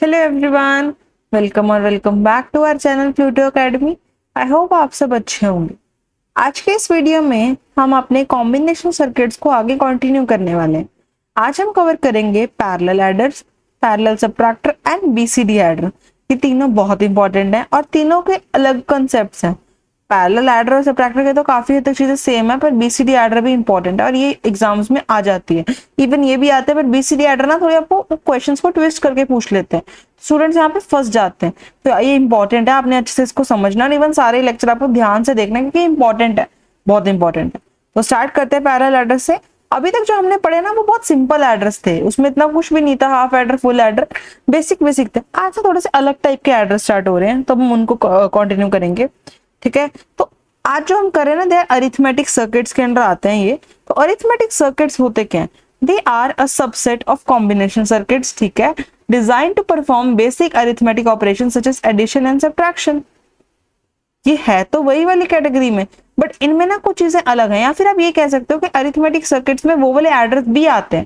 Hello everyone, welcome और welcome back to our channel Pluto academy. I hope आप सब अच्छे होंगे। आज के इस वीडियो में हम अपने कॉम्बिनेशन सर्किट्स को आगे कंटिन्यू करने वाले हैं। आज हम कवर करेंगे parallel aiders, parallel subtractor and BCD adder. ये तीनों बहुत इंपॉर्टेंट हैं और तीनों के अलग कॉन्सेप्ट्स हैं। पैरेलल एडर और सबट्रैक्टर के तो काफी हद तक चीजें सेम है, पर बीसीडी एडर भी इंपॉर्टेंट है और ये एग्जाम्स में आ जाती है। इवन ये भी आते हैं, पर बीसीडी एडर ना थोड़ी आपको क्वेश्चंस को ट्विस्ट करके पूछ लेते हैं, स्टूडेंट्स यहाँ पे फंस जाते हैं। तो ये इंपॉर्टेंट है, आपने अच्छे से इसको समझना और इवन सारे लेक्चर आपको ध्यान से देखना है क्योंकि इंपॉर्टेंट है, बहुत इंपॉर्टेंट है। तो स्टार्ट करते हैं पैरेलल एडर से। अभी तक जो हमने पढ़े ना वो बहुत सिंपल एड्रेस थे, उसमें इतना कुछ भी नहीं था, half adder full adder basic basic थे। आज से थोड़े से अलग टाइप के एड्रेस स्टार्ट हो रहे हैं, तो हम उनको कंटिन्यू करेंगे। ठीक है, तो आज जो हम कर रहे हैं ना, दे अरिथमेटिक सर्किट्स के अंदर आते हैं ये। तो अरिथमेटिक सर्किट्स होते क्या हैं? They are a subset of combination circuits, ठीक है, design to perform basic arithmetic operation such as addition and subtraction. ये है तो वही वाली कैटेगरी में, बट इनमें ना कुछ चीजें अलग हैं, या फिर आप ये कह सकते हो कि अरिथमेटिक सर्किट्स में वो वाले एडर्स भी आते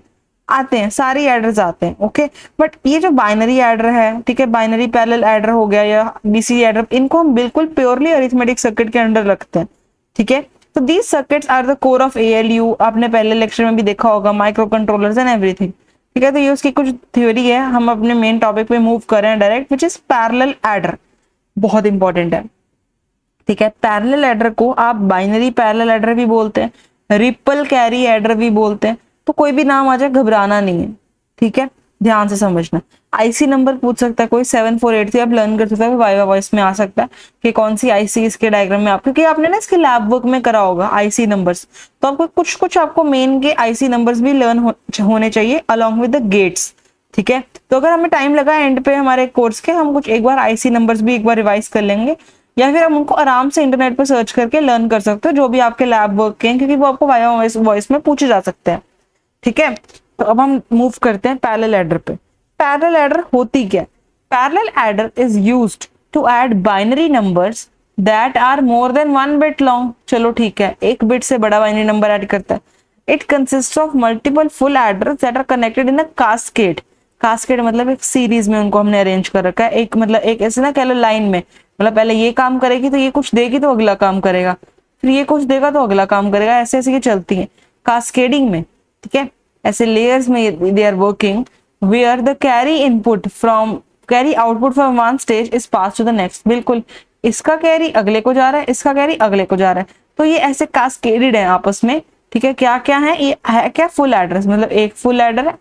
हैं सारी एडर्स आते हैं। ओके, बट ये जो बाइनरी एडर है, ठीक है, बाइनरी पैरेलल एडर हो गया या बीसीडी एडर, इनको हम बिल्कुल प्योरली अरिथमेटिक सर्किट के अंडर रखते हैं। ठीक है, तो these circuits are the core of ALU. आपने पहले लेक्चर में भी देखा होगा, माइक्रो कंट्रोलर्स एंड एवरीथिंग। ठीक है, तो ये उसकी कुछ थ्योरी है। हम अपने मेन टॉपिक पे मूव कर रहे हैं direct, which is parallel adder. बहुत इंपॉर्टेंट है। ठीक है, पैरेलल एडर को आप बाइनरी पैरेलल एडर भी बोलते हैं, रिपल कैरी एडर भी बोलते हैं। तो कोई भी नाम आ जाए, घबराना नहीं है। ठीक है, ध्यान से समझना। आईसी नंबर पूछ सकता है कोई, 7483 आप लर्न कर सकते हैं, वाइवा वॉइस में आ सकता है कि कौन सी आईसी इसके डायग्राम में आप, क्योंकि आपने ना इसके लैब वर्क में करा होगा आईसी नंबर्स, तो आपको कुछ कुछ आपको मेन के आईसी नंबर्स भी लर्न होने चाहिए अलॉन्ग विद द गेट्स। ठीक है, तो अगर हमें टाइम लगा एंड पे हमारे कोर्स के, हम कुछ एक बार आईसी नंबर्स भी एक बार रिवाइज कर लेंगे, या फिर हम उनको आराम से इंटरनेट पर सर्च करके लर्न कर सकते हो, जो भी आपके लैब वर्क के हैं, क्योंकि वो आपको वाया वॉइस में पूछे जा सकते हैं। ठीक है, तो अब हम मूव करते हैं पैरेलल एडर पे। पैरेलल एडर होती क्या है? Parallel adder is used to add binary numbers that are more than 1 bit long. चलो ठीक है, 1 बिट से बड़ा बाइनरी नंबर ऐड करता है। It consist of multiple full adders that are connected in a cascade. Cascade मतलब एक series में उनको हमने अरेंज कर रखा है, एक मतलब एक ऐसे ना कह लो लाइन में, मतलब पहले ये काम करेगी तो ये कुछ देगी तो अगला काम करेगा, फिर ये कुछ देगा तो अगला काम करेगा, ऐसे ऐसे ये चलती है कास्केडिंग में। ठीक है, ऐसे लेयर्स में they are working, where the carry output from one stage is pass to the next. बिल्कुल, इसका कैरी अगले को जा रहा है, इसका कैरी अगले को जा रहा है, तो ये ऐसे कास्केडेड है आपस में। ठीक है, क्या क्या है ये? है क्या? फुल एड्रेस, मतलब एक फुल एडर है,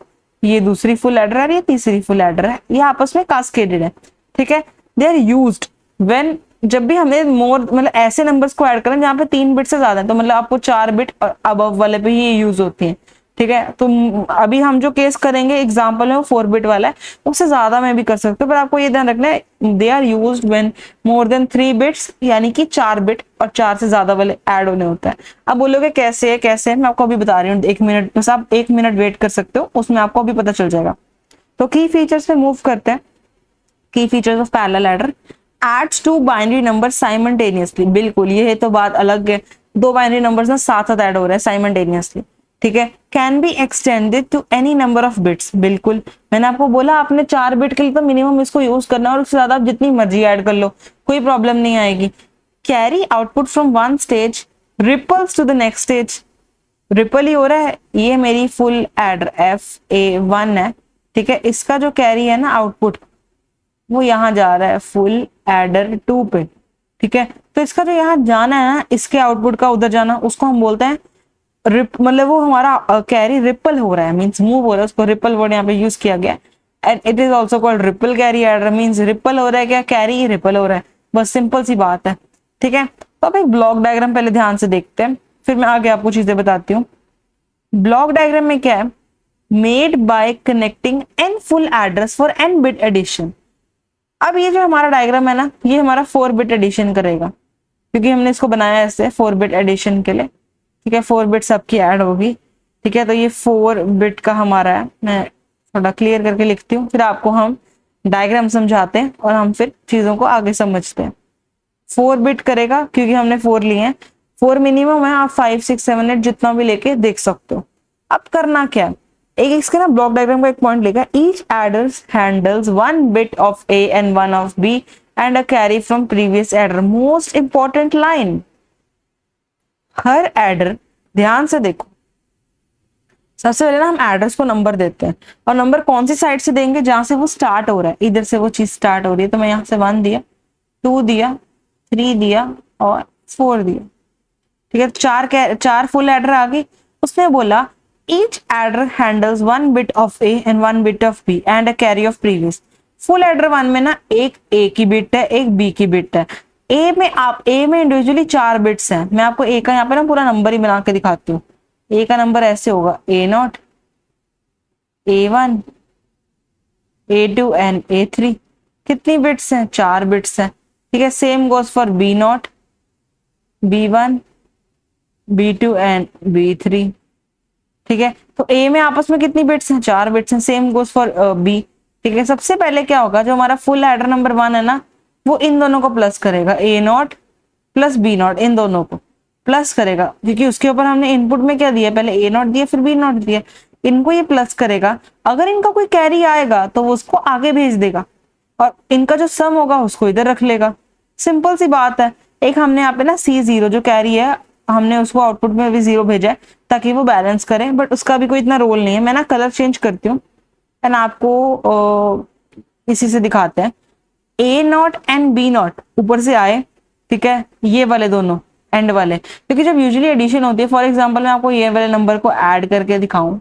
ये दूसरी फुल एडर है, ये तीसरी फुल एडर है, ये आपस में कास्केडेड है। ठीक है, दे आर यूज्ड व्हेन, जब भी हमें मोर मतलब ऐसे नंबर्स को ऐड करें जहां पे 3 बिट से ज्यादा है, तो मतलब आपको 4 बिट और अबव वाले पे ही यूज होती है। ठीक है, तो अभी हम जो केस करेंगे एग्जांपल में वो 4 बिट वाला है, उससे ज्यादा में भी कर सकते हो, पर आपको ये ध्यान रखना है they are used when more than 3 bits, यानी कि 4 बिट और 4 से ज्यादा वाले ऐड होने होता है। अब बोलोगे कैसे है कैसे है, मैं आपको अभी बता रही हूँ, 1 मिनट, बस आप 1 मिनट वेट कर सकते हो, उसमें आपको अभी पता चल जाएगा। तो की फीचर्स पे मूव करते हैं। की features of parallel adder: adds two binary numbers simultaneously। बिल्कुल, ये है तो बात अलग है, दो बाइनरी नंबर्स ना साथ साथ ऐड हो रहे हैं साइमल्टेनियसली। ठीक है, can be extended to any number of bits. बिल्कुल, मैंने आपको बोला आपने 4 बिट के लिए तो मिनिमम इसको यूज करना, और उससे ज्यादा आप जितनी मर्जी ऐड कर लो, कोई प्रॉब्लम नहीं आएगी। Carry output from one stage ripples to the next stage. Ripple ही हो रहा है, ये मेरी फुल एडर FA1 है। ठीक है, इसका जो कैरी है ना आउटपुट, वो यहाँ जा रहा है फुल एडर 2 पे। ठीक है, तो इसका जो यहाँ जाना है ना, इसके आउटपुट का उधर जाना, उसको हम बोलते हैं रिप, मतलब वो हमारा कैरी रिपल हो रहा है, मींस मूव हो रहा है, उसको रिपल वर्ड यहाँ पे यूज किया गया। And it is also called ripple carry adder, means ripple हो रहा है क्या? कैरी रिपल हो रहा है, बस सिंपल सी बात है। ठीक है, तो अब एक ब्लॉक डायग्राम पहले ध्यान से देखते हैं, फिर मैं आगे आपको चीजें बताती हूँ। ब्लॉक डायग्राम में क्या है? Made by connecting n full adders for n bit addition. अब ये जो हमारा डायग्राम है ना, ये हमारा 4 बिट एडिशन करेगा, क्योंकि हमने इसको बनाया ऐसे 4 बिट एडिशन के लिए। ठीक है, 4 बिट सबकी ऐड होगी। ठीक है, तो ये 4 बिट का हमारा है, मैं थोड़ा क्लियर करके लिखती हूँ, फिर आपको हम डायग्राम समझाते हैं और हम फिर चीजों को आगे समझते हैं। 4 बिट करेगा क्योंकि हमने 4 लिए हैं, 4 मिनिमम है, आप 5 6 7 8 जितना भी लेके देख सकते हो। अब करना क्या है? एक इसके ना ब्लॉक डायग्राम का एक पॉइंट लिखा है, each adders handles one bit of A and one of B and a carry from previous adder. Most important line, हर एडर, ध्यान से देखो, सबसे पहले ना हम एड्रेस को नंबर देते हैं, और नंबर कौन सी साइड से देंगे, जहां से वो स्टार्ट हो रहा है, इधर से वो चीज स्टार्ट हो रही है। तो मैं यहाँ से 1 दिया, 2 दिया, 3 दिया और 4 दिया। ठीक है, चार फुल एडर आ गई। उसने बोला each adder handles one bit of A and one bit of B and a carry of previous. Full adder 1 में ना एक ए की बिट है, एक बी की बिट है। ए में इंडिविजुअली 4 बिट्स हैं। मैं आपको ए का यहाँ पे ना पूरा नंबर ही बना के दिखाती हूँ। ए का नंबर ऐसे होगा, A0, A1, A2 and A3। कितनी बिट्स हैं, 4 बिट्स हैं। ठीक है, same goes for B0, B1, B2 and B3। ठीक है, तो ए में आपस में कितनी बिट्स हैं, 4 बिट्स हैं। Same goes for B. ठीक है, सबसे पहले क्या होगा, जो हमारा फुल एडर नंबर 1 है ना, वो इन दोनों को प्लस करेगा, A0 प्लस B0, इन दोनों को प्लस करेगा, क्योंकि उसके ऊपर हमने इनपुट में क्या दिया, पहले A0 दिया फिर B0 दिया। इनको ये प्लस करेगा। अगर इनका कोई कैरी आएगा तो वो उसको आगे भेज देगा, और इनका जो सम होगा उसको इधर रख लेगा। सिंपल सी बात है। एक हमने यहाँ पे ना C0 जो कैरी है, हमने उसको आउटपुट में भी 0 भेजा है ताकि वो बैलेंस करे, बट उसका भी कोई इतना रोल नहीं है। मैं ना कलर चेंज करती हूँ एंड आपको इसी से दिखाते हैं। A0 एंड B0 ऊपर से आए, ठीक है, ये वाले दोनों एंड वाले, क्योंकि जब यूजुअली एडिशन होती है, फॉर एग्जांपल मैं आपको ये वाले नंबर को ऐड करके दिखाऊं,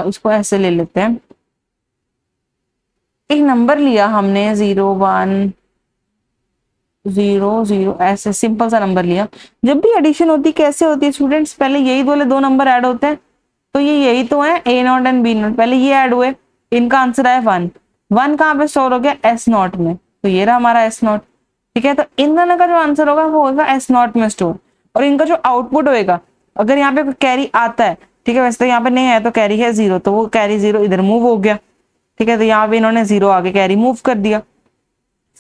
इसको ऐसे ले लेते हैं। एक नंबर लिया हमने 0 1 0 0, ऐसे सिंपल सा नंबर लिया। जब भी एडिशन होती है कैसे होती है स्टूडेंट्स, पहले यही वाले 2 नंबर ऐड होते हैं। तो ये यही तो है, A0 एंड B0, पहले ये ऐड हुए, इनका आंसर आया 1। 1 कहाँ पे स्टोर हो गया, S0 में, तो ये रहा हमारा S0। ठीक है, तो इन दोनों का जो आंसर होगा वो होगा S0 में स्टोर। और इनका जो आउटपुट होएगा, अगर यहाँ पे कैरी आता है, ठीक है, वैसे तो यहाँ पे नहीं आया तो कैरी है 0, तो वो कैरी 0 इधर मूव हो गया। ठीक है, तो यहाँ पे इन्होंने 0 आगे कैरी मूव कर दिया।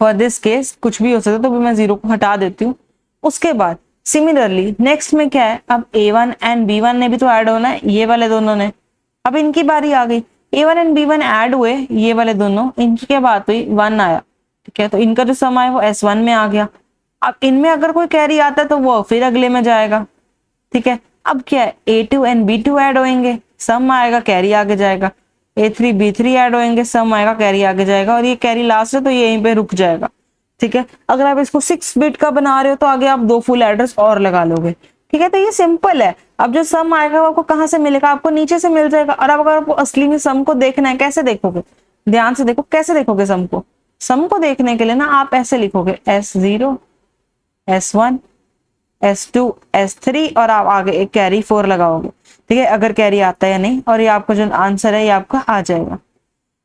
फॉर दिस केस कुछ भी हो सकता है, तो मैं 0 को हटा देती हूँ। उसके बाद सिमिलरली नेक्स्ट में क्या है, अब A1 एंड B1 ने भी तो ऐड होना है, ये वाले दोनों ने। अब इनकी बारी आ गई, A1 एंड B1 ऐड हुए, ये वाले दोनों, इनकी क्या बात हुई, 1 आया। ठीक है, तो इनका जो सम आया वो S1 में आ गया। अब इनमें अगर कोई कैरी आता है तो वो फिर अगले में जाएगा। ठीक है, अब क्या है, A2 एंड B2 ऐड होंगे, सम आएगा, कैरी आगे जाएगा। A3 B3 ऐड होंगे, सम आएगा, कैरी आगे जाएगा, और ये कैरी लास्ट है तो ये यहीं पे रुक जाएगा। ठीक है, अगर आप इसको 6 बिट का बना रहे हो तो आगे आप 2 फुल एड्रेस और लगा लोगे। ठीक है, तो ये सिंपल है। अब जो सम आएगा वो आपको कहाँ से मिलेगा, आपको नीचे से मिल जाएगा। और अब अगर आपको असली में सम को देखना है, कैसे देखोगे, ध्यान से देखो कैसे देखोगे सम को। सम को देखने के लिए ना आप ऐसे लिखोगे, S0 S1 S2 S3, और आप आगे एक कैरी 4 लगाओगे। ठीक है, अगर कैरी आता है या नहीं, और ये आपका जो आंसर है ये आपका आ जाएगा।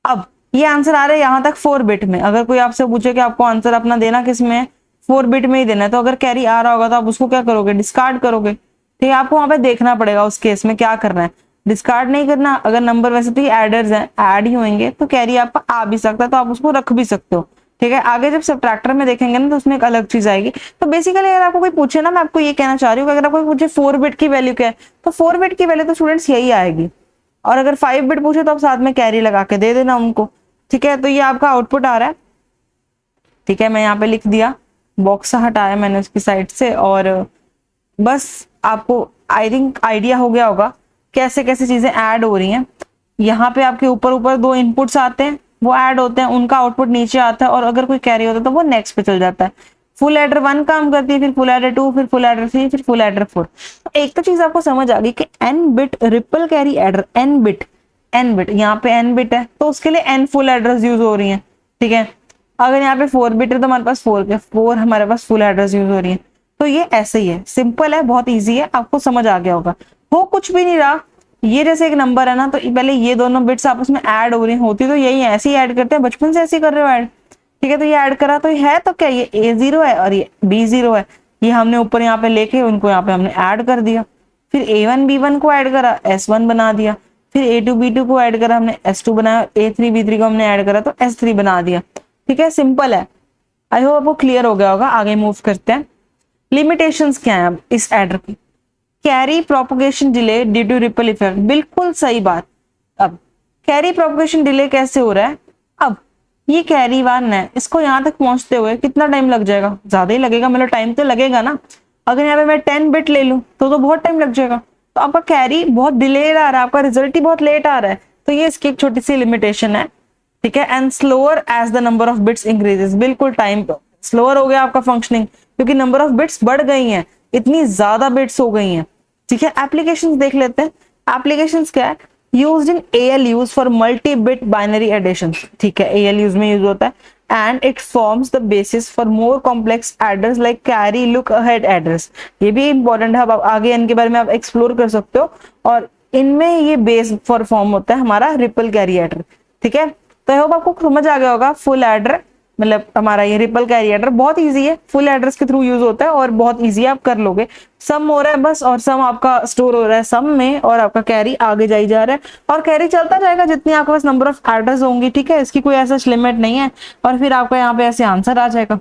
अब ये आंसर आ रहा है यहाँ तक 4 बिट में। अगर कोई आपसे पूछे कि आपको आंसर अपना देना किस में है, 4 बिट में ही देना है, तो अगर कैरी आ रहा होगा तो आप उसको क्या करोगे, डिस्कार्ड करोगे। ठीक है, आपको वहां पे देखना पड़ेगा उस केस में क्या करना है, डिस्कार्ड नहीं करना। अगर नंबर वैसे तो ये एडर्स हैं, ऐड ही होंगे, तो कैरी आपका आ भी सकता है, तो आप उसको रख भी सकते हो। ठीक है, आगे जब सब्ट्रैक्टर में देखेंगे ना तो उसमें एक अलग चीज आएगी। तो बेसिकली अगर आपको कोई पूछे ना, मैं आपको ये कहना चाह रही हूँ कि अगर आपको पूछे 4 बिट की वैल्यू क्या है, तो 4 बिट की वैल्यू तो स्टूडेंट्स यही आएगी। और अगर 5 बिट पूछे तो आप साथ में कैरी लगा के दे देना उनको। ठीक है, तो ये आपका आउटपुट आ रहा है। ठीक है, मैं यहाँ पे लिख दिया, बॉक्स हटाया मैंने उसकी साइड से, और बस आपको आई थिंक आइडिया हो गया होगा कैसे कैसे चीजें ऐड हो रही हैं। यहाँ पे आपके ऊपर ऊपर 2 इनपुट्स आते हैं, वो ऐड होते हैं, उनका आउटपुट नीचे आता है, और अगर कोई कैरी होता है तो वो नेक्स्ट पे चल जाता है। फुल एडर 1 काम करती है, फिर फुल एडर 2, फिर फुल एडर 3, फिर फुल एडर 4। तो एक तो चीज आपको समझ आ गई कि n bit ripple carry adder, n bit यहाँ पे n बिट है तो उसके लिए n फुल एड्रेस यूज हो रही है। ठीक है, अगर यहाँ पे 4 बिट है तो हमारे पास 4 हमारे पास फुल एड्रेस यूज हो रही है। तो ये ऐसे ही है, सिंपल है, बहुत ईजी है, आपको समझ आ गया होगा। हो कुछ भी नहीं रहा, ये जैसे एक नंबर है ना, तो पहले ये दोनों बिट्स आपस में ऐड हो रही होती तो यही ऐसे ही ऐड करते हैं, बचपन से ऐसे ही कर रहे हो ऐड। ठीक है, तो ये ऐड करा तो है तो क्या, ये A0 है और ये B0 है, ये हमने ऊपर यहाँ पे लेके उनको यहाँ पे हमने ऐड कर दिया। फिर A1 B1 को ऐड करा, S1 बना दिया। फिर A2 B2 को ऐड करा, हमने S2 बनाया। A3 B3 को हमने ऐड करा तो S3 बना दिया। ठीक है, सिंपल है। आई होप आपको क्लियर हो गया होगा। आगे मूव करते हैं। लिमिटेशंस क्या है अब इस एडर की, carry propagation delay due to ripple effect, बिल्कुल सही बात। अब कैरी प्रोपगेशन डिले कैसे हो रहा है, अब ये कैरी वन है, इसको यहाँ तक पहुंचते हुए कितना टाइम लग जाएगा, ज्यादा ही लगेगा, मतलब टाइम तो लगेगा ना। अगर यहाँ पे मैं 10 बिट ले लूं तो बहुत टाइम लग जाएगा, तो आपका कैरी बहुत डिलेड आ रहा है, आपका रिजल्ट ही बहुत लेट आ रहा है, तो ये इसकी एक छोटी सी लिमिटेशन है, ठीक है। And slower as the number of bits increases, बिल्कुल टाइम स्लोअर हो गया आपका फंक्शनिंग, क्योंकि नंबर ऑफ बिट्स बढ़ गई हैं, इतनी ज्यादा बिट्स हो गई हैं, ठीक है। एप्लीकेशंस देख लेते हैं। एप्लीकेशंस क्या है, used in ALUs for multi bit binary addition, ठीक है, ALUs में यूज होता है। And it forms the basis for more complex adders like carry look ahead adders, ये भी इंपॉर्टेंट है, अब आगे इनके बारे में आप एक्सप्लोर कर सकते हो। और इनमें ये बेस फॉर फॉर्म होता है हमारा रिपल कैरी एडर, ठीक है। तो आई होप आपको समझ आ गया होगा, फुल एडर मतलब हमारा ये रिपल कैरी एडर बहुत इजी है, फुल एड्रेस के थ्रू यूज होता है और बहुत इजी आप कर लोगे। सम हो रहा है बस, और सम आपका स्टोर हो रहा है सम में, और आपका कैरी आगे जाई जा रहा है, और कैरी चलता जाएगा जितनी आपके पास नंबर ऑफ एड्रेस होंगी, ठीक है, इसकी कोई ऐसा लिमिट नहीं है, और फिर आपका यहाँ पे ऐसे आंसर आ जाएगा,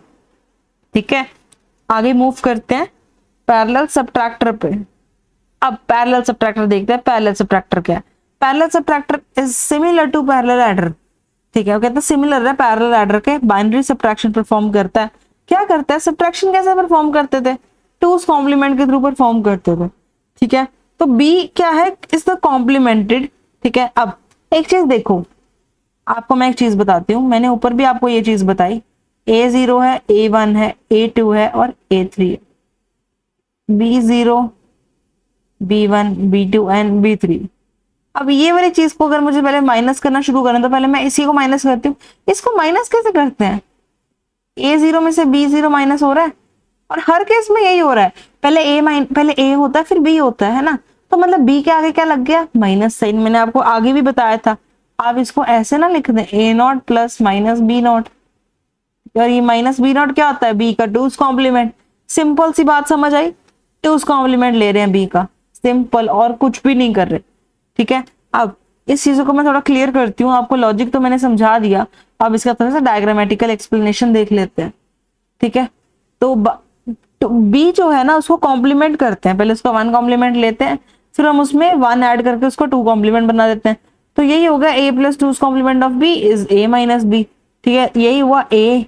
ठीक है। आगे मूव करते हैं पैरेलल सबट्रैक्टर पे। अब पैरेलल सबट्रैक्टर देखते हैं, पैरेलल सबट्रैक्टर क्या है। Parallel subtractor is similar to parallel adder, ठीक है, वो कहते हैं सिमिलर है पैरेलल एडर के, बाइनरी सबट्रैक्शन परफॉर्म करता है। क्या करता है, सबट्रैक्शन कैसे परफॉर्म करते थे, टूज कॉम्प्लीमेंट के थ्रू परफॉर्म करते थे, ठीक है। तो बी क्या है, इज द कॉम्प्लीमेंटेड, ठीक है। अब एक चीज देखो, आपको मैं एक चीज बताती हूँ, मैंने ऊपर भी आपको ये चीज बताई, A0 है, A1 है, A2 है और A3 है, B0 B1 B2 and B3। अब ये वाली चीज को अगर मुझे पहले माइनस करना शुरू करना, तो पहले मैं इसी को माइनस करती हूँ। इसको माइनस कैसे करते हैं, A0 में से B0 माइनस हो रहा है, और हर केस में यही हो रहा है, पहले A होता है फिर B होता है ना, तो मतलब B के आगे क्या लग गया, माइनस साइन। मैंने आपको आगे भी बताया था, आप इसको ऐसे ना लिख दें, A0 प्लस माइनस B0, और ये माइनस B0 क्या होता है, B का टूज कॉम्प्लीमेंट। सिंपल सी बात समझ आई, टूज कॉम्प्लीमेंट ले रहे हैं B का, सिंपल, और कुछ भी नहीं कर रहे, ठीक है। अब इस चीजों को मैं थोड़ा क्लियर करती हूँ, आपको लॉजिक तो मैंने समझा दिया, अब इसका थोड़ा सा डायग्रामेटिकल एक्सप्लेनेशन देख लेते हैं, ठीक है। तो बी जो है ना उसको कॉम्प्लीमेंट करते हैं, पहले उसका 1 कॉम्प्लीमेंट लेते हैं, फिर हम उसमें 1 ऐड करके उसको 2 कॉम्प्लीमेंट बना देते हैं, तो यही होगा A plus 2 complement of B is A minus B, ठीक है, यही हुआ A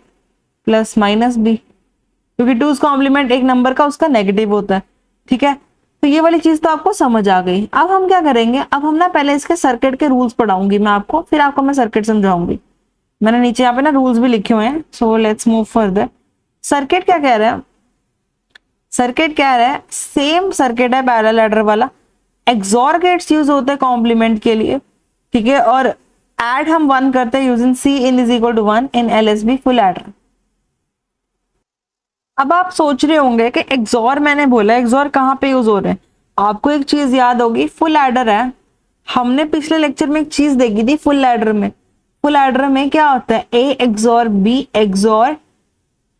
प्लस माइनस B, क्योंकि 2 कॉम्प्लीमेंट एक नंबर का उसका नेगेटिव होता है, ठीक है। तो ये वाली चीज तो आपको समझ आ गई। अब हम क्या करेंगे, अब हम ना पहले इसके सर्किट के रूल्स पढ़ाऊंगी मैं आपको, फिर आपको मैं सर्किट समझाऊंगी। मैंने नीचे यहाँ पे ना रूल्स भी लिखे हुए हैं, so let's move further. Circuit क्या कह रहा है, सर्किट क्या रहा है, सेम सर्किट है पैरेलल एडर वाला, एक्सॉर गेट्स यूज होते हैं कॉम्प्लीमेंट के लिए, ठीक है, और ऐड हम 1 करते हैं using C in is equal to 1 in LSB full adder. अब आप सोच रहे होंगे कि एक्सॉर मैंने बोला, एक्सॉर कहाँ पे यूज हो रहे हैं, आपको एक चीज याद होगी, फुल एडर है, हमने पिछले लेक्चर में एक चीज देखी थी फुल एडर में। फुल एडर में क्या होता है, A XOR B XOR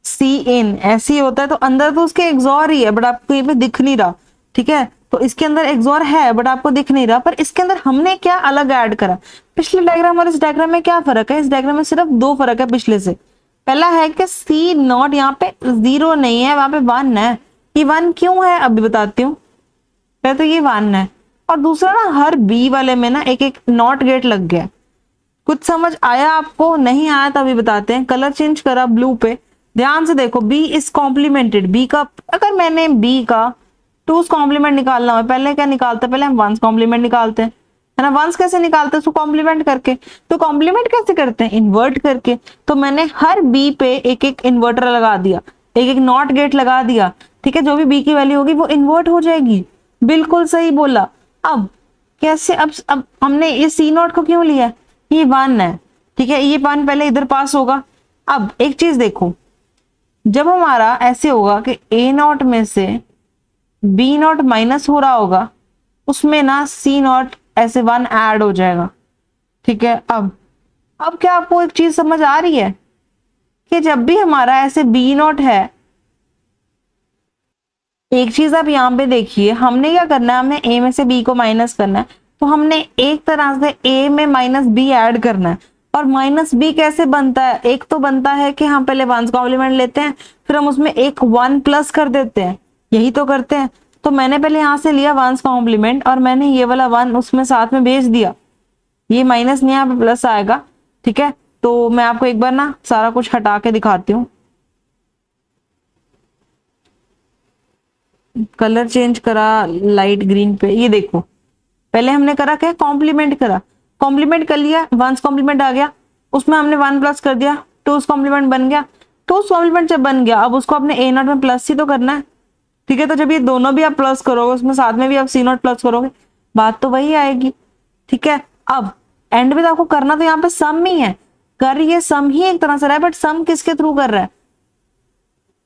C इन, ऐसे ही होता है, तो अंदर तो उसके एक्सॉर ही है बट आपको ये पे दिख नहीं रहा, ठीक है। तो इसके अंदर एक्सॉर है बट आपको दिख नहीं रहा, पर इसके अंदर हमने क्या अलग ऐड करा, पिछले डायग्राम और इस डायग्राम में क्या फर्क है, इस डायग्राम में सिर्फ 2 फर्क है पिछले से। पहला है कि C0 यहाँ पे 0 नहीं है, वहां पे 1 है, ये 1 क्यों है अभी बताती हूँ, पहले तो ये 1 है, और दूसरा ना हर B वाले में ना एक एक नॉट गेट लग गया। कुछ समझ आया आपको, नहीं आया तो अभी बताते हैं। कलर चेंज करा ब्लू पे, ध्यान से देखो, B इज कॉम्प्लीमेंटेड, B का अगर मैंने B का 2 कॉम्प्लीमेंट निकालना हो, पहले क्या निकालते हैं, पहले हम 1 कॉम्प्लीमेंट निकालते हैं, है ना। 1 कैसे निकालते हैं, उसको कॉम्प्लीमेंट करके, तो कॉम्प्लीमेंट कैसे करते हैं, इन्वर्ट करके। तो मैंने हर B पे एक एक इन्वर्टर लगा दिया, एक एक नॉट गेट लगा दिया, ठीक है, जो भी B की वैल्यू होगी वो इन्वर्ट हो जाएगी, बिल्कुल सही बोला। अब कैसे, अब हमने ये C0 को क्यों लिया, ये 1 है, ठीक है, ये 1 पहले इधर पास होगा। अब एक चीज देखो, जब हमारा ऐसे होगा कि A0 में से B0 माइनस हो रहा होगा, उसमें ना C0 ऐसे 1 ऐड हो जाएगा, ठीक है। अब क्या आपको एक चीज समझ आ रही है कि जब भी हमारा ऐसे B0 है, एक चीज आप यहाँ पे देखिए, हमने क्या करना है, हमने A में से B को माइनस करना है, तो हमने एक तरह से A में माइनस B ऐड करना है। और माइनस B कैसे बनता है, एक तो बनता है कि हम पहले 1 कॉम्प्लीमेंट लेते हैं, फिर हम उसमें एक 1 प्लस कर देते हैं, यही तो करते हैं। तो मैंने पहले यहाँ से लिया 1s कॉम्प्लीमेंट और मैंने ये वाला 1 उसमें साथ में भेज दिया, ये माइनस नहीं यहाँ पे प्लस आएगा। ठीक है, तो मैं आपको एक बार ना सारा कुछ हटा के दिखाती हूँ। कलर चेंज करा लाइट ग्रीन पे, ये देखो पहले हमने करा क्या, कॉम्प्लीमेंट करा, कॉम्प्लीमेंट कर लिया, 1s कॉम्प्लीमेंट आ गया, उसमें हमने 1 प्लस कर दिया, 2s कॉम्प्लीमेंट बन गया, 2s कॉम्प्लीमेंट जब बन गया अब उसको अपने a नॉट में प्लस ही तो करना है। ठीक है, तो जब ये दोनों भी आप प्लस करोगे उसमें साथ में भी आप c नॉट प्लस करोगे, बात तो वही आएगी। ठीक है, अब एंड में तो आपको करना तो यहाँ पे सम ही है, कर ये सम ही एक तरह से रहा है, बट सम किसके थ्रू कर रहा है,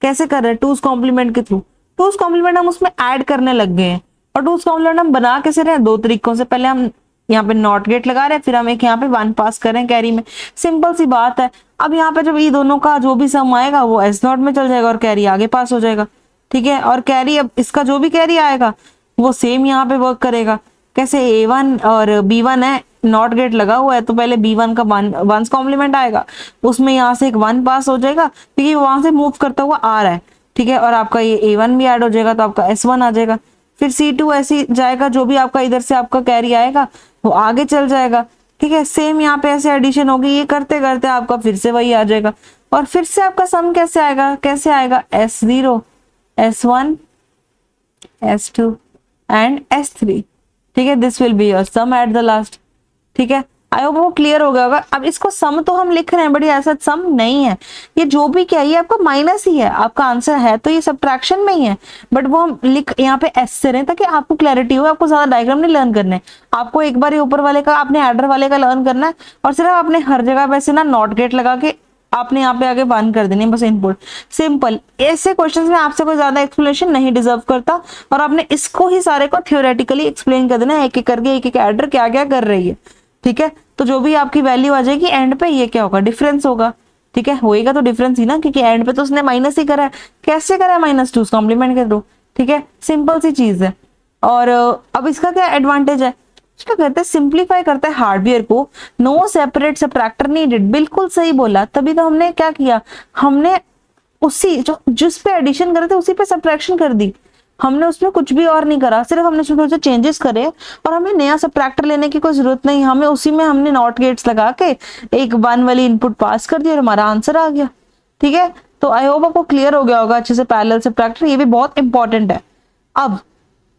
कैसे कर रहे हैं, 2s कॉम्प्लीमेंट के थ्रू। 2s कॉम्प्लीमेंट हम उसमें ऐड करने लग गए हैं, और 2s कॉम्प्लीमेंट हम बना कैसे रहे हैं, दो तरीकों से। पहले हम यहाँ पे नॉट गेट लगा रहे हैं, फिर हम एक यहाँ पे 1 पास कर रहे हैं कैरी में, सिंपल सी बात है। अब यहाँ पे जब ये दोनों का जो भी सम आएगा वो s नॉट में चल जाएगा और कैरी आगे पास हो जाएगा। ठीक है, और कैरी अब इसका जो भी कैरी आएगा वो सेम यहाँ पे वर्क करेगा। कैसे, a1 और b1 है, नॉट गेट लगा हुआ है, तो पहले b1 का 1s कॉम्प्लीमेंट आएगा, उसमें यहाँ से एक 1 पास हो जाएगा क्योंकि वहां से मूव करता हुआ आ रहा है। ठीक है, और आपका ये a1 भी ऐड हो जाएगा तो आपका s1 आ जाएगा, फिर c2 ऐसे जाएगा, जो भी आपका इधर से आपका कैरी आएगा वो आगे चल जाएगा। ठीक है, सेम यहाँ पे ऐसे एडिशन होगी, ये करते करते आपका फिर से वही आ जाएगा, और फिर से आपका सम कैसे आएगा, कैसे आएगा, s0 s1 s2 and s3। ठीक है, this will be your sum at the last. ठीक है, आई होप वो क्लियर हो गया होगा। अब इसको सम तो हम लिख रहे हैं, बट ये ऐसा सम नहीं है, ये जो भी क्या है ये आपका माइनस ही है, आपका आंसर है तो ये सब्ट्रैक्शन में ही है, बट वो हम लिख यहाँ पे एस से रहे ताकि आपको क्लैरिटी हो, आपको ज्यादा डायग्राम नहीं लर्न करने, आपको एक बार ये ऊपर वाले का आपने एडर वाले का लर्न करना है, और सिर्फ आपने हर जगह पे ऐसे ना नॉट गेट लगा के आपने यहाँ पे आगे बंद कर देनी है बस इनपुट, सिंपल। ऐसे क्वेश्चंस में आपसे कोई ज्यादा एक्सप्लेनेशन नहीं डिजर्व करता, और आपने इसको ही सारे को थ्योरेटिकली एक्सप्लेन कर देना है, एक एक करके, एक एक एडर क्या क्या कर रही है। ठीक है, तो जो भी आपकी वैल्यू आ जाएगी एंड पे, ये क्या होगा, डिफरेंस होगा। ठीक है, होएगा तो डिफरेंस ही ना, क्योंकि एंड पे तो उसने माइनस ही करा है, कैसे करा है, -2 कॉम्प्लीमेंट के थ्रू। ठीक है, सिंपल सी चीज है। और अब इसका क्या एडवांटेज है, इसका कहते हैं सिंप्लीफाई करता है हार्डवेयर को, नो सेपरेट सब्ट्रैक्टर नीडेड, बिल्कुल सही बोला। तभी तो हमने क्या किया, हमने उसी जो जिस पे एडिशन करे थे उसी पे सब्ट्रैक्शन कर दी, हमने उसमें कुछ भी और नहीं करा, सिर्फ हमने उसमें थोड़े से चेंजेस करे, और हमें नया सब्ट्रैक्टर लेने की कोई जरूरत नहीं, हमें उसी में हमने नॉट गेट्स लगा के एक 1 वाली इनपुट पास कर दी और हमारा आंसर आ गया। ठीक है, तो आई होप आपको क्लियर हो गया होगा अच्छे से पैरेलल सब्ट्रैक्टर, ये भी बहुत इंपॉर्टेंट है। अब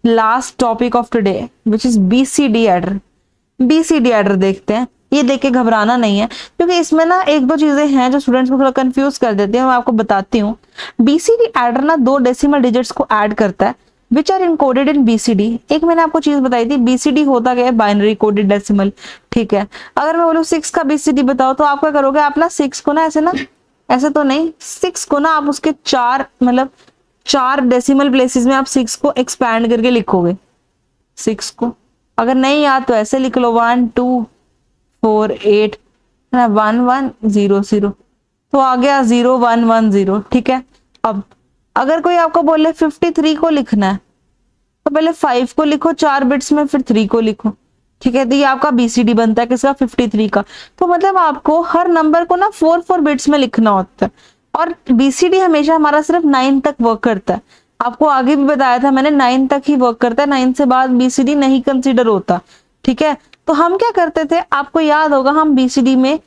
last topic of today which is BCD adder. BCD adder देखते हैं, ये देख के घबराना नहीं है, क्योंकि इसमें ना एक दो चीजें हैं जो स्टूडेंट्स को थोड़ा कंफ्यूज कर देती है, मैं आपको बताती हूँ। बीसीडी एडर ना 2 डेसिमल डिजिट्स को ऐड करता है which are encoded in BCD. एक मैंने आपको चीज बताई थी, बीसीडी होता क्या है, बाइनरी कोडेड डेसिमल। ठीक है, अगर मैं बोलूँ 6 का बीसीडी बताओ तो आप क्या करोगे, आप ना 6 को ना ऐसे तो नहीं, 6 को ना आप उसके 4 डेसिमल प्लेसेस में आप 6 को एक्सपैंड करके लिखोगे। 6 को अगर नहीं याद तो ऐसे लिख लो, 1 2 4 8 1 1 0 0, तो आ गया 0 1 1 0। ठीक है, अब अगर कोई आपको बोले 53 को लिखना है तो पहले 5 को लिखो 4 बिट्स में, फिर 3 को लिखो। ठीक है, तो ये आपका बीसीडी बनता है किसका, 53 का। तो मतलब आपको हर नंबर को ना 4 बिट्स में लिखना होता है, और बीसीडी हमेशा हमारा सिर्फ 9 तक वर्क करता है। आपको आगे भी बताया था मैंने, 9 तक ही वर्क करता है, 9 से बाद बीसीडी नहीं कंसीडर होता। ठीक है, तो हम क्या करते थे, आपको याद होगा, हम बीसीडी में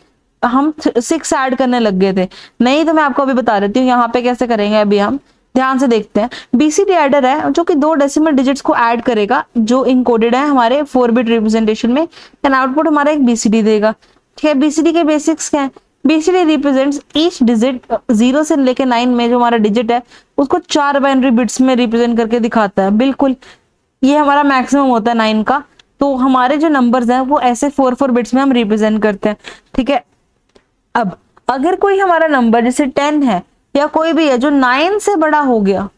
हम 6 ऐड करने लग गए थे। नहीं तो मैं आपको अभी बता देती हूँ यहाँ पे कैसे करेंगे, अभी हम ध्यान से देखते हैं। बीसीडी एडर है जो कि 2 डेसिमल डिजिट्स को ऐड करेगा जो इनकोडेड है हमारे 4 बिट रिप्रेजेंटेशन में, एंड आउटपुट हमारा एक बीसीडी देगा। ठीक है, बीसीडी के बेसिक्स क्या है, बीसीडी रिप्रेजेंट्स ईच डिजिट 0 से लेके 9 में जो हमारा डिजिट है उसको 4 बाइनरी बिट्स में रिप्रेजेंट करके दिखाता है। बिल्कुल, ये हमारा मैक्सिमम होता है 9 का, तो हमारे जो नंबर्स हैं वो ऐसे 4 बिट्स में हम रिप्रेजेंट करते हैं। ठीक है, अब अगर कोई हमारा नंबर जैसे 10 है या कोई भी है जो 9 से बड़ा हो गया,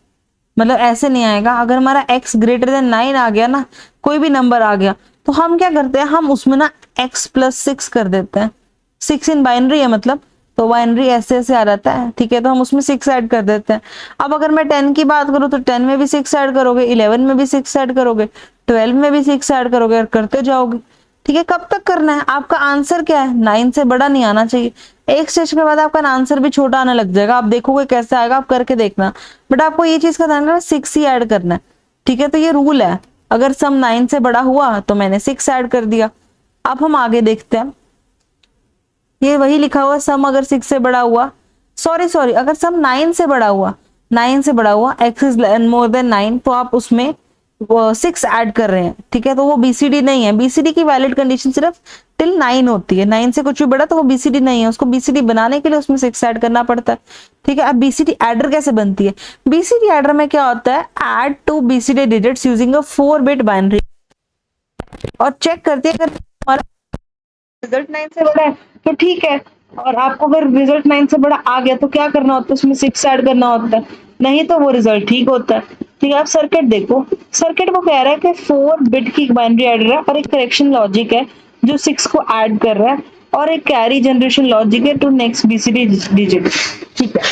मतलब ऐसे नहीं आएगा, अगर हमारा x ग्रेटर देन 9 आ गया ना, कोई भी नंबर आ गया, तो हम क्या करते हैं, हम उसमें ना x + 6 कर देते हैं। 6 इन बाइनरी है मतलब, तो बाइनरी ऐसे ऐसे आ जाता है। ठीक है, तो हम उसमें 6 ऐड कर देते हैं। अब अगर मैं 10 की बात करूँ तो 10 में भी 6 ऐड करोगे, 11 में भी 6 ऐड करोगे, 12 में भी 6 ऐड करोगे, और करते जाओगे। ठीक है, कब तक करना है, आपका आंसर क्या है, 9 से बड़ा नहीं आना चाहिए। एक स्टेज के बाद आपका आंसर भी छोटा आने लग जाएगा, आप देखोगे कैसे आएगा, आप करके देखना, बट आपको ये चीज का ध्यान रखना, 6 ही ऐड करना है। ठीक है, तो ये रूल है, अगर सम 9 से बड़ा हुआ तो मैंने 6 ऐड कर दिया। अब हम आगे देखते हैं, ये वही लिखा हुआ, सम अगर 6 से बड़ा हुआ, सॉरी अगर सम 9 से बड़ा हुआ, 9 से बड़ा हुआ, x इज मोर देन 9, तो आप उसमें 6 ऐड कर रहे हैं। ठीक है, तो वो बीसीडी नहीं है। बीसीडी की वैलिड कंडीशन सिर्फ टिल 9 होती है, 9 से कुछ भी बड़ा तो वो बीसीडी नहीं है, उसको बीसीडी बनाने के लिए उसमें 6 ऐड करना पड़ता है। ठीक है, अब बीसीडी एडर कैसे बनती है? बीसीडी एडर में क्या होता है, add two BCD digits using a 4-बिट बाइनरी, और चेक करती है अगर हमारा रिजल्ट 9 से बड़ा है तो ठीक है, और आपको अगर रिजल्ट 9 से बड़ा आ गया तो क्या करना होता है, उसमें 6 ऐड करना होता है, नहीं तो वो रिजल्ट ठीक होता है। ठीक है, आप सर्किट देखो, सर्किट वो कह रहा है कि 4-बिट की बाइनरी एडर है और एक करेक्शन लॉजिक है जो 6 को ऐड कर रहा है, और एक कैरी जनरेशन लॉजिक है टू नेक्स्ट बीसीडी डिजिट। ठीक है,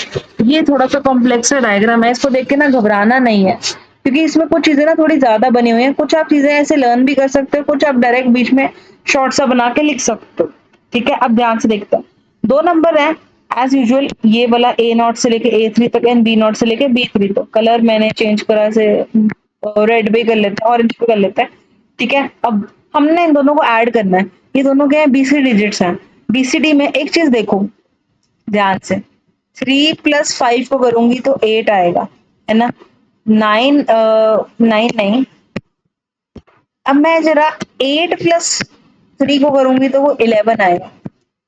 ये थोड़ा सा कॉम्प्लेक्स डायग्राम है, इसको देख के ना घबराना नहीं है, क्योंकि इसमें कुछ चीजें ना थोड़ी ज्यादा बनी हुई हैं, कुछ आप चीजें ऐसे लर्न भी कर सकते हो, कुछ आप डायरेक्ट बीच में शॉर्ट सा बना के लिख सकते हो। ठीक है, अब ध्यान से देखते हैं, 2 नंबर है एज यूजुअल, ये वाला A0 से लेके A3 तक एंड B0 से लेके B3 तक। कलर मैंने चेंज करा से रेड पे कर लेते हैं, ऑरेंज पे कर लेते हैं। ठीक है, अब हमने इन दोनों को ऐड करना है, ये दोनों क्या है, बीसीडी डिजिट्स हैं। बीसीडी में एक चीज देखो ध्यान से, 3 + 5 को करूंगी तो 8 आएगा, है ना, 9 9 नहीं, अब मैं जरा 8 + 3 को करूंगी तो वो 11 आएगा।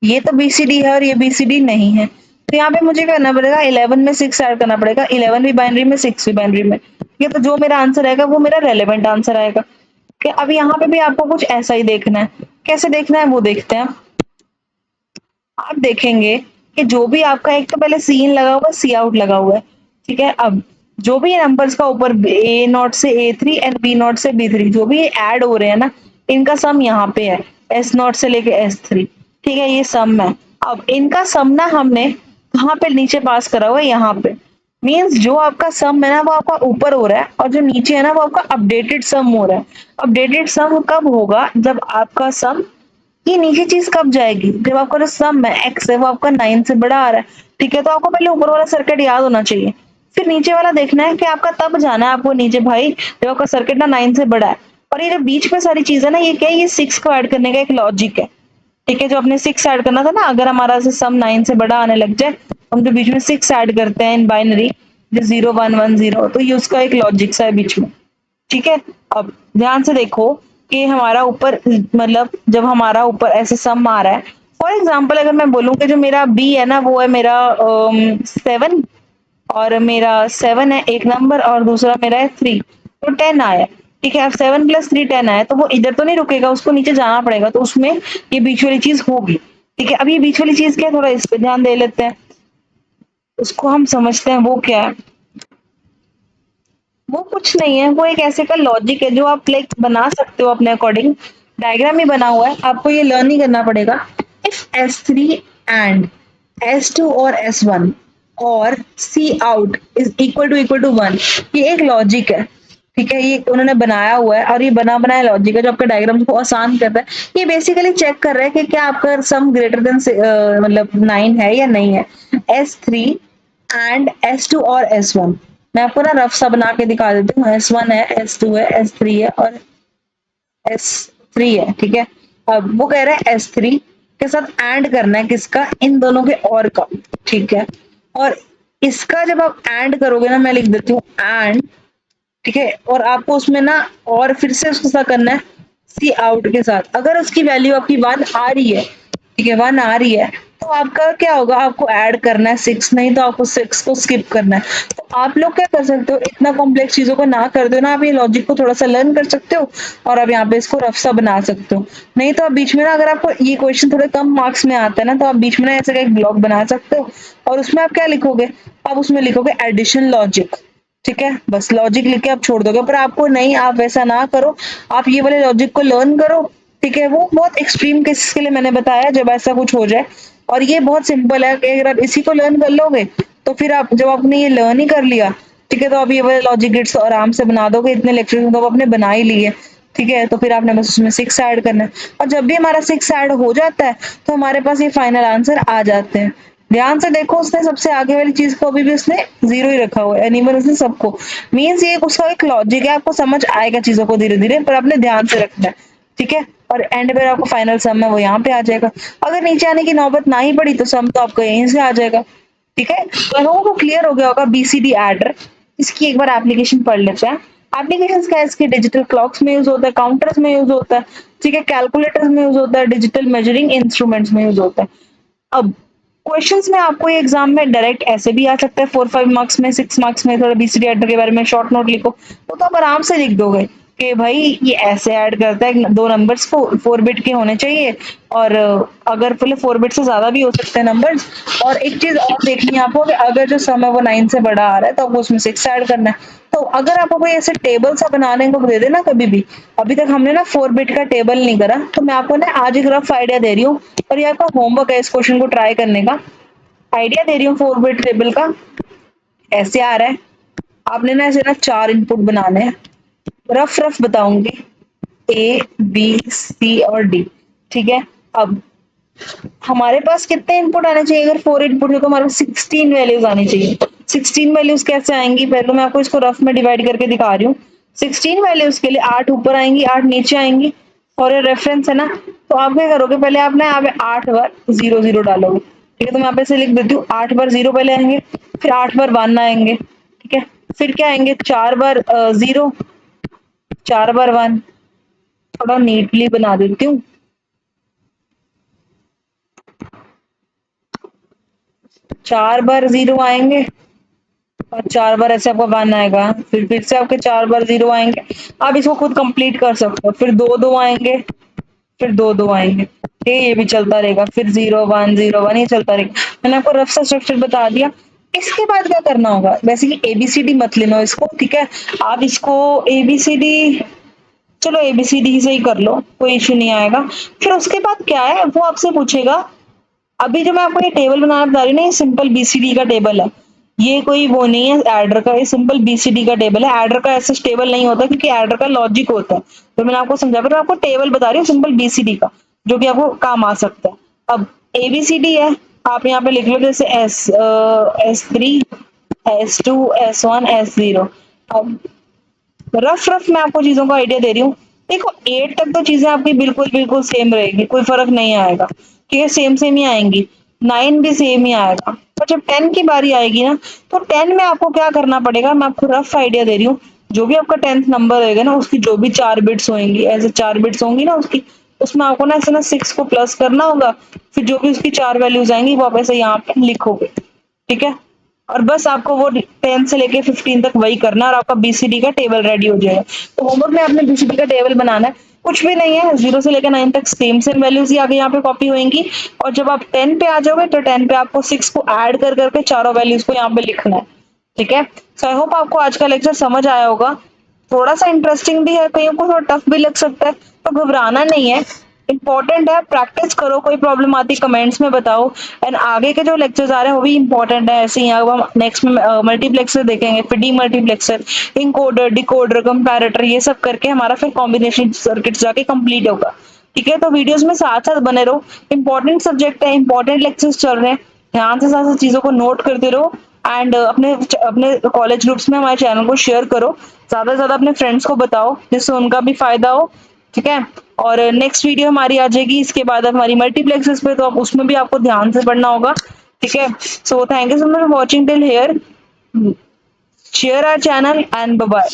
ये तो बीसीडी है और ये बीसीडी नहीं है, तो यहाँ पे मुझे क्या करना पड़ेगा, 11 में 6 ऐड करना पड़ेगा, 11 भी बाइनरी में, 6 भी बाइनरी में। ये तो जो मेरा आंसर आएगा वो मेरा रेलेवेंट आंसर आएगा। कि अब यहाँ पे भी आपको कुछ ऐसा ही देखना है, कैसे देखना है वो देखते हैं। आप देखेंगे कि जो भी आपका, एक तो पहले सी इन लगा हुआ है, सी आउट लगा हुआ है। ठीक है, अब जो भी नंबर्स का ऊपर A0 से A3 एंड B0 से B3 जो भी ऐड हो रहे हैं ना, इनका सम यहाँ पे है, S0 से लेके S3। ठीक है, ये सम है। अब इनका सम ना हमने कहाँ पे नीचे पास करा हुआ है, यहाँ पे। मीन्स जो आपका सम है ना वो आपका ऊपर हो रहा है, और जो नीचे है ना वो आपका अपडेटेड सम हो रहा है। अपडेटेड सम कब होगा, जब आपका सम, ये नीचे चीज कब जाएगी, जब आपका जो सम है एक्स है वो आपका 9 से बड़ा आ रहा है। ठीक है, तो आपको पहले ऊपर वाला सर्किट याद होना चाहिए, फिर नीचे वाला देखना है कि आपका तब जाना है आपको नीचे भाई जब आपका सर्किट ना 9 से बड़ा है। और ये जो बीच में सारी चीज है ना, ये क्या है, ये 6 को ऐड करने का एक लॉजिक है। ठीक है, जो अपने 6 ऐड करना था ना, अगर हमारा से सम 9 से बड़ा आने लग जाए, हम जो बीच में 6 ऐड करते हैं इन बाइनरी, जो 0 1 1 0, तो ये उसका एक लॉजिक सा है बीच में। ठीक है, अब ध्यान से देखो कि हमारा ऊपर, मतलब जब हमारा ऊपर ऐसे सम आ रहा है, फॉर एग्जाम्पल अगर मैं बोलूं कि जो मेरा बी है ना वो है मेरा 7, और मेरा 7 है एक नंबर, और दूसरा मेरा है 3, तो 10 आया। ठीक है, अब 7 + 3 10 आया, तो वो इधर तो नहीं रुकेगा, उसको नीचे जाना पड़ेगा, तो उसमें ये बीच वाली चीज होगी। ठीक है, अब ये बीच वाली चीज क्या है, थोड़ा इस पे ध्यान दे लेते हैं, उसको हम समझते हैं वो क्या है। वो कुछ नहीं है, वो एक ऐसे का लॉजिक है जो आप लाइक बना सकते हो अपने अकॉर्डिंग, डायग्राम ही बना हुआ है, आपको ये लर्न ही करना पड़ेगा। इफ S3 एंड S2 और S1 और C out is equal to 1, ये एक लॉजिक है। ठीक है, ये उन्होंने बनाया हुआ है, और ये बना बनाया लॉजिक है जो आपके डायग्राम को आसान करता है। ये बेसिकली चेक कर रहा है कि क्या आपका सम ग्रेटर देन मतलब 9 है या नहीं है। S3 एंड S2 और S1, मैं आपको ना रफ सा बना के दिखा देती हूँ, S1 है, S2 है, S3 है और S3 है। ठीक है, अब वो कह रहा है S3 के साथ एंड करना है किसका, इन दोनों के और का। ठीक है, और इसका जब आप एंड करोगे ना, मैं लिख देती हूँ एंड, ठीक है, और आपको उसमें ना और फिर से उसके साथ करना है सी आउट के साथ। अगर उसकी वैल्यू आपकी 1 आ रही है, ठीक है, 1 आ रही है, तो आपका क्या होगा, आपको ऐड करना है 6, नहीं तो आपको 6 को स्किप करना है। तो आप लोग क्या कर सकते हो, इतना कॉम्प्लेक्स चीजों को ना कर दो ना, आप ये लॉजिक को थोड़ा सा लर्न कर सकते हो, और आप यहाँ पे इसको रफ सा बना सकते हो। नहीं तो आप बीच में ना, अगर आपको ये क्वेश्चन थोड़े कम मार्क्स में आता है ना, तो आप बीच में ना ऐसे का एक ब्लॉक बना सकते हो, और उसमें आप क्या लिखोगे, आप उसमें लिखोगे एडिशन लॉजिक। ठीक है, बस लॉजिक लिख के आप छोड़ दोगे, पर आपको नहीं, आप वैसा ना करो, आप ये वाले लॉजिक को लर्न करो। ठीक है, वो बहुत एक्सट्रीम केसेस के लिए मैंने बताया जब ऐसा कुछ हो जाए, और ये बहुत सिंपल है कि अगर आप इसी को लर्न कर लोगे तो फिर आप जब आपने ये लर्न ही कर लिया, ठीक है, तो आप ये वाले लॉजिक गेट्स आराम से बना दोगे, इतने लेक्चर में तो आपने बना ही लिए। ठीक है, तो फिर आपने बस उसमें 6 ऐड करना है, और जब भी हमारा 6 ऐड हो जाता है तो हमारे पास ये फाइनल आंसर आ जाते हैं। ध्यान से देखो, उसने सबसे आगे वाली चीज को अभी भी उसने जीरो ही रखा हुआ है, एनिमल उसने सबको। मीन्स ये उसका एक लॉजिक है, आपको समझ आएगा चीजों को धीरे धीरे, पर आपने ध्यान से रखना है। ठीक है, और एंड पे आपको फाइनल सम है वो यहाँ पे आ जाएगा। अगर नीचे आने की नौबत ना ही पड़ी तो सम तो आपको यहीं से आ जाएगा। ठीक है, तो आई होप वो क्लियर हो गया होगा बीसीडी एडर। इसकी एक बार एप्लीकेशन पढ़ लेते हैं। एप्लीकेशन क्या है, इसके डिजिटल क्लॉक्स में यूज होता है, काउंटर्स में यूज होता है, ठीक है, कैलकुलेटर्स में यूज होता है, डिजिटल मेजरिंग इंस्ट्रूमेंट्स में यूज होता है। अब क्वेश्चंस में आपको ये एग्जाम में डायरेक्ट ऐसे भी आ सकता है, 4-5 मार्क्स में, 6 मार्क्स में थोड़ा बीसीडी एडर के बारे में शॉर्ट नोट लिखो, तो आप आराम से लिख दोगे कि भाई ये ऐसे ऐड करता है, दो नंबर्स को 4 बिट के होने चाहिए, और अगर पहले 4 बिट से ज्यादा भी हो सकते हैं नंबर्स। और एक चीज और देखनी है आपको कि अगर जो सम है वो 9 से बड़ा आ रहा है तो आपको उसमें 6 ऐड करना है। तो अगर आपको कोई ऐसे टेबल सा बनाने को दे देना कभी भी, अभी तक हमने ना 4 बिट का टेबल नहीं करा, तो मैं आपको ना आज एक रफ आइडिया दे रही हूँ, और ये आपका होमवर्क है इस क्वेश्चन को ट्राई करने का। आइडिया दे रही हूँ 4 बिट टेबल का। ऐसे आ रहा है, आपने ना ऐसे ना 4 इनपुट बनाने हैं, रफ रफ बताऊंगी, ए बी सी और डी। ठीक है, अब हमारे पास कितने इनपुट आने चाहिए, अगर 4 इनपुट है तो हमारे पास 16 वैल्यूज आनी चाहिए। 16 वैल्यूज कैसे आएंगी, पहले मैं आपको इसको रफ में डिवाइड करके दिखा रही हूँ। 16 वैल्यूज के लिए 8 ऊपर आएंगी, 8 नीचे आएंगी, और ये रेफरेंस है ना, तो आप क्या करोगे, पहले आप ना यहाँ पे 8 बार 0 0 डालोगे। ठीक है, तो मैं यहाँ पे से लिख देती हूँ, 8 बार 0 पहले आएंगे, फिर 8 बार 1 आएंगे। ठीक है, फिर क्या आएंगे, 4 बार 0, 4 बार 1। थोड़ा नीटली बना देती हूँ, 4 बार 0 आएंगे, और 4 बार ऐसे आपका 1 आएगा, फिर से आपके 4 बार 0 आएंगे। आप इसको खुद कंप्लीट कर सकते हो, फिर 2 2 आएंगे, फिर 2 2 आएंगे। ठीक है, ये भी चलता रहेगा, फिर 0 1 0 1 ये चलता रहेगा। मैंने आपको रफ सा स्ट्रक्चर बता दिया। इसके बाद क्या करना होगा, वैसे कि एबीसीडी मत लेना इसको, ठीक है, आप इसको एबीसीडी, चलो एबीसीडी से ही कर लो, कोई इश्यू नहीं आएगा। फिर उसके बाद क्या है, वो आपसे पूछेगा, अभी जो मैं आपको ये टेबल बनाना बता रही हूँ ना, ये सिंपल बीसीडी का टेबल है, ये कोई वो नहीं है एडर का, ये सिंपल बीसीडी का टेबल है। एडर का ऐसा टेबल नहीं होता, क्योंकि एडर का लॉजिक होता है। तो मैंने आपको समझा, पर मैं आपको टेबल बता रही हूँ सिंपल बीसीडी का, जो कि आपको काम आ सकता है। अब एबीसीडी है, आप यहाँ पे लिख लो, जैसे S3 S2 S1 S0। अब रफ रफ मैं आपको चीजों का आइडिया दे रही हूँ। देखो 8 तक तो चीजें आपकी बिल्कुल बिल्कुल सेम रहेगी, कोई फर्क नहीं आएगा, ठीक है, सेम सेम ही आएंगी। 9 भी सेम ही आएगा, पर जब 10 की बारी आएगी ना, तो 10 में आपको क्या करना पड़ेगा, मैं आपको रफ आइडिया दे रही हूँ। जो भी आपका 10th नंबर होगा ना, उसकी जो भी 4 बिट्स होंगी, ऐसे 4 बिट्स होंगी ना उसकी, उसमें आपको ना ऐसे ना 6 को प्लस करना होगा, फिर जो भी उसकी 4 वैल्यूज आएंगी वो आप ऐसे यहाँ पे लिखोगे। ठीक है, और बस आपको वो 10 से लेके 15 तक वही करना है, और आपका बीसीडी का टेबल रेडी हो जाएगा। तो होमवर्क में आपने बीसीडी का टेबल बनाना है, कुछ भी नहीं है, 0 से लेकर 9 तक सेम सेम वैल्यूज ही आगे यहाँ पे कॉपी होंगी। और जब आप 10 पे आ जाओगे तो 10 पे आपको 6 को ऐड कर करके चारों वैल्यूज को यहाँ पे लिखना है। ठीक है, सो आई होप आपको आज का लेक्चर समझ आया होगा। थोड़ा सा इंटरेस्टिंग भी है, कईयों को थोड़ा टफ भी लग सकता है, तो घबराना नहीं है, इंपॉर्टेंट है, प्रैक्टिस करो, कोई प्रॉब्लम आती कमेंट्स में बताओ। एंड आगे के जो लेक्चर्स आ रहे हैं वो भी इंपॉर्टेंट है, ऐसे ही अब हम नेक्स्ट में मल्टीप्लेक्सर देखेंगे, फिर D multiplexer, encoder, decoder, comparator, ये सब करके हमारा फिर कॉम्बिनेशन सर्किट जाके कंप्लीट होगा। ठीक है, तो वीडियोस में साथ साथ बने रहो, इंपॉर्टेंट सब्जेक्ट है, इंपॉर्टेंट लेक्चर्स चल रहे हैं, ध्यान से साथ साथ चीजों को नोट करते रहो। एंड अपने अपने कॉलेज ग्रुप्स में हमारे चैनल को शेयर करो, ज्यादा से ज्यादा अपने फ्रेंड्स को बताओ, जिससे उनका भी फायदा हो। ठीक है, और नेक्स्ट वीडियो हमारी आ जाएगी इसके बाद हमारी मल्टीप्लेक्सेस पे, तो आप उसमें भी आपको ध्यान से पढ़ना होगा। ठीक है, so thank you so much for watching till here, share our channel and bye bye.